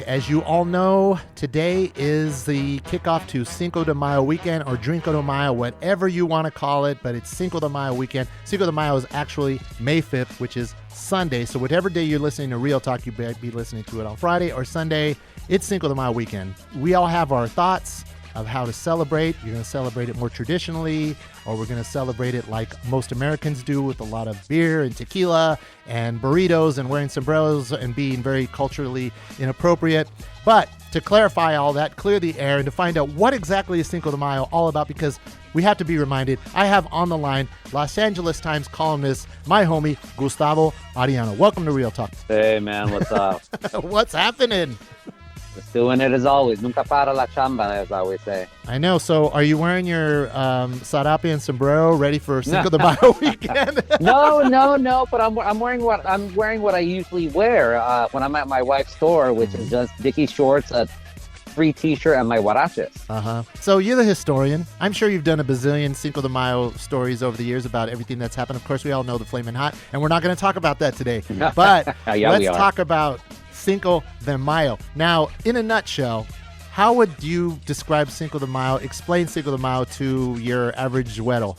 As you all know, today is the kickoff to Cinco de Mayo weekend, or Drinko de Mayo, whatever you want to call it, but it's Cinco de Mayo weekend. Cinco de Mayo is actually May 5th, which is Sunday. So whatever day you're listening to Real Talk, you might be listening to it on Friday or Sunday. It's Cinco de Mayo weekend. We all have our thoughts of how to celebrate. You're going to celebrate it more traditionally, or we're going to celebrate it like most Americans do, with a lot of beer and tequila and burritos and wearing sombreros and being very culturally inappropriate. But to clarify all that, clear the air, and to find out what exactly is Cinco de Mayo all about, because we have to be reminded, I have on the line Los Angeles Times columnist, my homie, Gustavo Arellano. Welcome to Real Talk. Hey, man, what's up? What's happening? Just doing it as always. Nunca para la chamba, as I always say. I know. So are you wearing your sarape and sombrero ready for Cinco de Mayo weekend? No. But I'm wearing what I usually wear when I'm at my wife's store, which is just Dickie shorts, a free T-shirt, and my huaraches. So you're the historian. I'm sure you've done a bazillion Cinco de Mayo stories over the years about everything that's happened. Of course, we all know the Flamin' Hot, and we're not going to talk about that today. But let's talk about Cinco de Mayo. Now, in a nutshell, how would you describe Cinco de Mayo? Explain Cinco de Mayo to your average güero.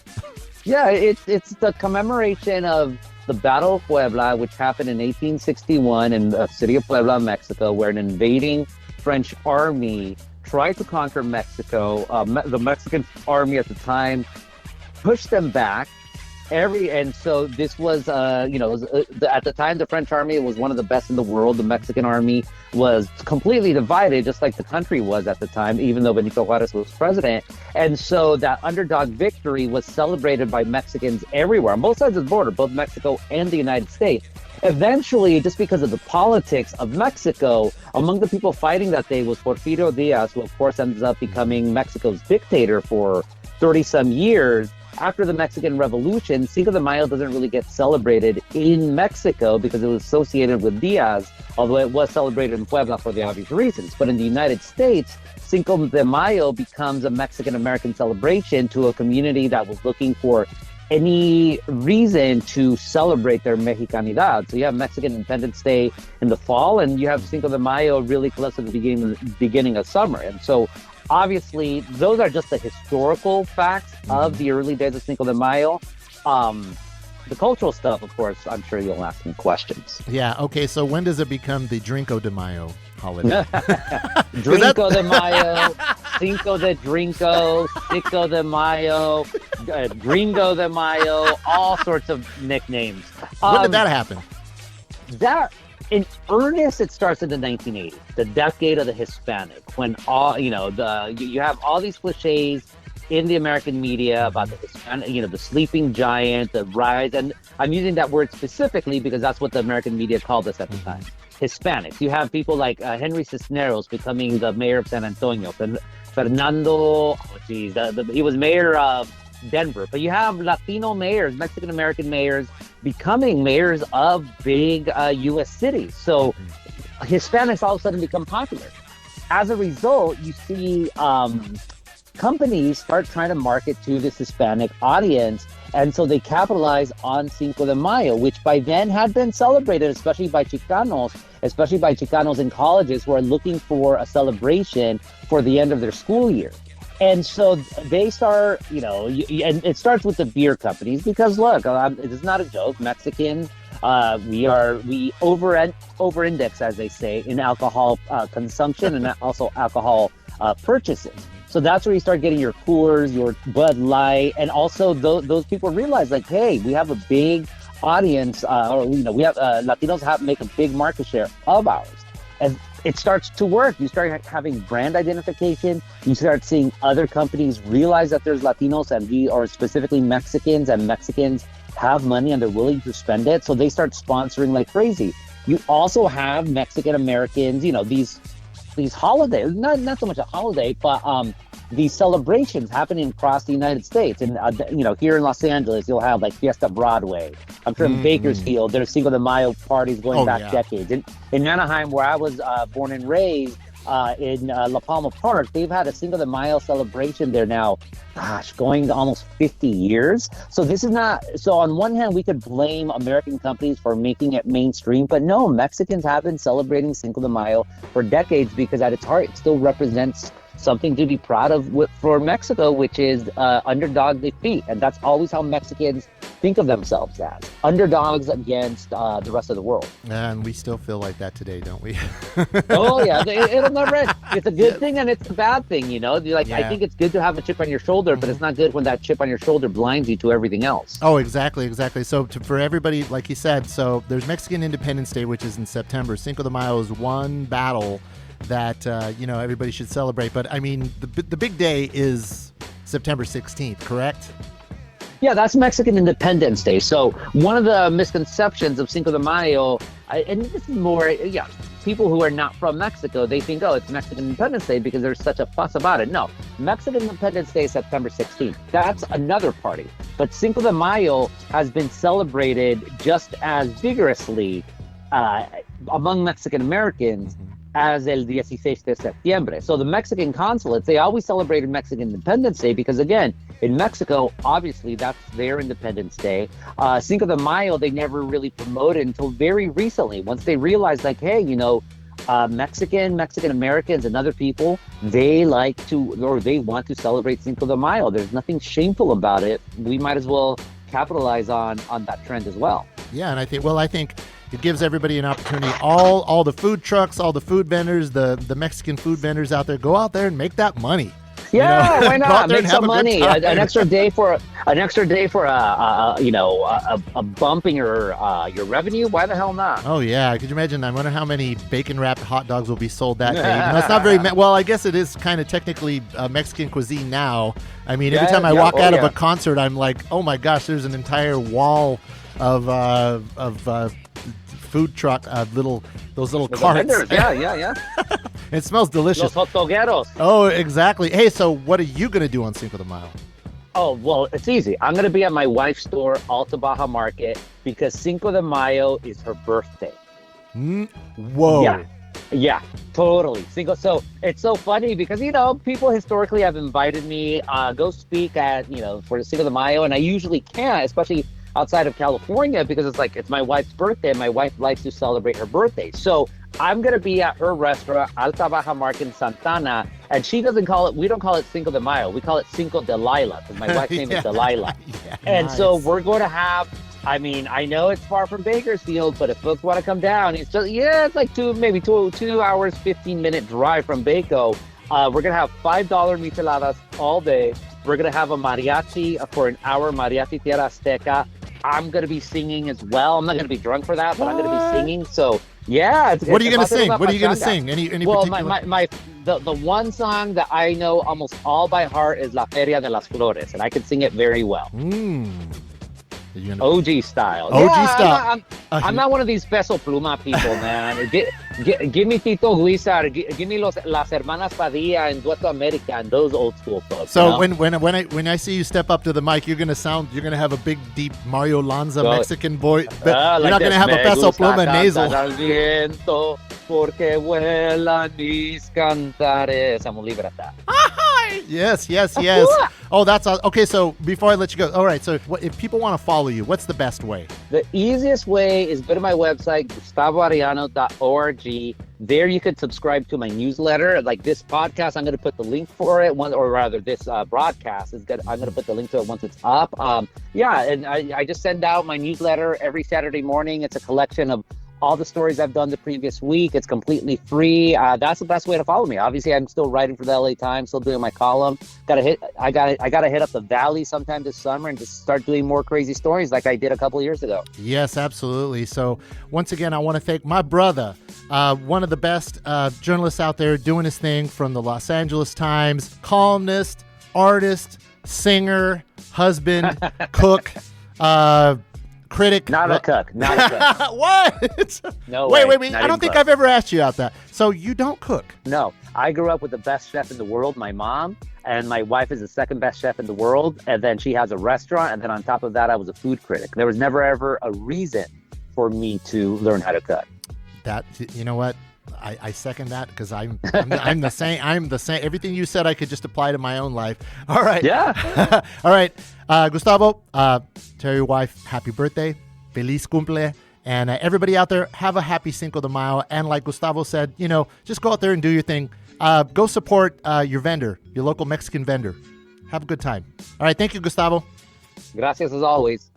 Yeah, it's the commemoration of the Battle of Puebla, which happened in 1861 in the city of Puebla, Mexico, where an invading French army tried to conquer Mexico. The Mexican army at the time pushed them back. And so this was, at the time, the French army was one of the best in the world. The Mexican army was completely divided, just like the country was at the time, even though Benito Juarez was president. And so that underdog victory was celebrated by Mexicans everywhere, on both sides of the border, both Mexico and the United States. Eventually, just because of the politics of Mexico, among the people fighting that day was Porfirio Diaz, who of course ends up becoming Mexico's dictator for 30-some years. After the Mexican Revolution, Cinco de Mayo doesn't really get celebrated in Mexico because it was associated with Diaz, although it was celebrated in Puebla for the obvious reasons. But in the United States, Cinco de Mayo becomes a Mexican-American celebration to a community that was looking for any reason to celebrate their Mexicanidad. So you have Mexican Independence Day in the fall, and you have Cinco de Mayo really close to the beginning of summer. And so obviously, those are just the historical facts of the early days of Cinco de Mayo. The cultural stuff, of course, I'm sure you'll ask me questions. Yeah, okay, so when does it become the Drinko de Mayo holiday? Drinko de Mayo, Cinco de Drinko, Cinco de Mayo, Gringo de Mayo, all sorts of nicknames. When did that happen? In earnest, it starts in the 1980s, the decade of the Hispanic, when you have all these cliches in the American media about the Hispanic, the sleeping giant, the rise, and I'm using that word specifically because that's what the American media called us at the time. Hispanics. You have people like Henry Cisneros becoming the mayor of San Antonio, Fernando, he was mayor of Denver, but you have Latino mayors, Mexican American mayors becoming mayors of big U.S. cities. So Hispanics all of a sudden become popular. As a result, you see companies start trying to market to this Hispanic audience, and so they capitalize on Cinco de Mayo, which by then had been celebrated, especially by Chicanos in colleges who are looking for a celebration for the end of their school year. And so they start, and it starts with the beer companies because, look, it's not a joke. Mexicans, we over-index, as they say, in alcohol consumption and also alcohol purchases. So that's where you start getting your Coors, your Bud Light, and also those people realize, like, hey, we have a big audience, we have Latinos make a big market share of ours. And it starts to work. You start having brand identification. You start seeing other companies realize that there's Latinos and we are specifically Mexicans, and Mexicans have money and they're willing to spend it. So they start sponsoring like crazy. You also have Mexican Americans, these holidays, not so much a holiday, but these celebrations happening across the United States. And, here in Los Angeles, you'll have like Fiesta Broadway. I'm sure in Bakersfield, there's Cinco de Mayo parties going back decades. In Anaheim, where I was born and raised, in La Palma Park. They've had a Cinco de Mayo celebration there now, gosh, going almost 50 years. So this is not, so on one hand, we could blame American companies for making it mainstream, but no, Mexicans have been celebrating Cinco de Mayo for decades because at its heart, it still represents something to be proud of for Mexico, which is underdog defeat. And that's always how Mexicans think of themselves as underdogs against the rest of the world. And we still feel like that today, don't we? Oh, yeah. It'll never end. It's a good thing and it's a bad thing, you know? Like, I think it's good to have a chip on your shoulder, but it's not good when that chip on your shoulder blinds you to everything else. Oh, exactly. So for everybody, like you said, so there's Mexican Independence Day, which is in September. Cinco de Mayo is one battle that everybody should celebrate. But I mean, the big day is September 16th, correct? Yeah, that's Mexican Independence Day. So one of the misconceptions of Cinco de Mayo, and this is more, people who are not from Mexico, they think, it's Mexican Independence Day because there's such a fuss about it. No, Mexican Independence Day is September 16th. That's another party. But Cinco de Mayo has been celebrated just as vigorously among Mexican Americans as el 16 de septiembre. So the Mexican consulates, they always celebrated Mexican Independence Day because, again, in Mexico, obviously, that's their Independence Day. Cinco de Mayo, they never really promoted until very recently. Once they realized, like, hey, Mexican Americans and other people, they like to, or they want to celebrate Cinco de Mayo. There's nothing shameful about it. We might as well capitalize on that trend as well. Yeah, and I think it gives everybody an opportunity. All the food trucks, all the food vendors, the Mexican food vendors out there, go out there and make that money. Yeah, why not? Make some money. An extra day for a bumping your revenue. Why the hell not? Oh yeah, could you imagine? I wonder how many bacon wrapped hot dogs will be sold that day. It's not very well. I guess it is kind of technically Mexican cuisine now. I mean, every time I walk out of a concert, I'm like, oh my gosh, there's an entire wall of food truck, those little carts. Vendors. Yeah. It smells delicious. Los hotogueros. Oh, exactly. Hey, so what are you going to do on Cinco de Mayo? Oh, well, it's easy. I'm going to be at my wife's store, Alta Baja Market, because Cinco de Mayo is her birthday. Whoa. Yeah, totally. So it's so funny because, people historically have invited me, go speak at, for the Cinco de Mayo, and I usually can't, especially outside of California, because it's my wife's birthday and my wife likes to celebrate her birthday. So I'm going to be at her restaurant, Alta Baja Market in Santana, and we don't call it Cinco de Mayo. We call it Cinco de Lila, because my wife's name is Delilah. And nice. So we're going to have, I know it's far from Bakersfield, but if folks want to come down, it's just, it's like maybe 2 hours, 15-minute drive from Baco. We're going to have $5 micheladas all day. We're going to have a mariachi for an hour, Mariachi Tierra Azteca. I'm going to be singing as well. I'm not going to be drunk for that, but I'm going to be singing. So, yeah. What are you going to sing? What are you going to sing? Any particular? The one song that I know almost all by heart is La Feria de las Flores, and I can sing it very well. OG style. Style. I'm not one of these peso pluma people, man. Give me Tito Guizar, give me las hermanas Padilla and Dueto America and those old school folks. So when I see you step up to the mic, you're gonna have a big deep Mario Lanza Mexican boy. But you're not gonna have a peso pluma nasal. Porque vuelan mis cantares. I'm gonna leave it at that. Yes. Oh, that's okay. So before I let you go, all right. So if people want to follow you, what's the best way? The easiest way is go to my website, GustavoArellano.org. There you could subscribe to my newsletter. Like this podcast, I'm going to put the link for it. This broadcast is good. I'm going to put the link to it once it's up. And I just send out my newsletter every Saturday morning. It's a collection of all the stories I've done the previous week. It's completely free. That's the best way to follow me. Obviously, I'm still writing for the LA Times, still doing my column. I gotta hit up the Valley sometime this summer and just start doing more crazy stories like I did a couple of years ago. Yes, absolutely. So once again, I want to thank my brother, one of the best journalists out there doing his thing from the Los Angeles Times, columnist, artist, singer, husband, cook, critic. Not a cook. What? No way. Wait. I don't think I've ever asked you about that. So you don't cook? No. I grew up with the best chef in the world, my mom, and my wife is the second best chef in the world. And then she has a restaurant. And then on top of that, I was a food critic. There was never, ever a reason for me to learn how to cook. That, you know what? I second that because I'm the same. I'm the same. Everything you said, I could just apply to my own life. All right. Yeah. All right. Gustavo, tell your wife happy birthday. Feliz cumple. And everybody out there, have a happy Cinco de Mayo. And like Gustavo said, just go out there and do your thing. Go support your vendor, your local Mexican vendor. Have a good time. All right. Thank you, Gustavo. Gracias as always.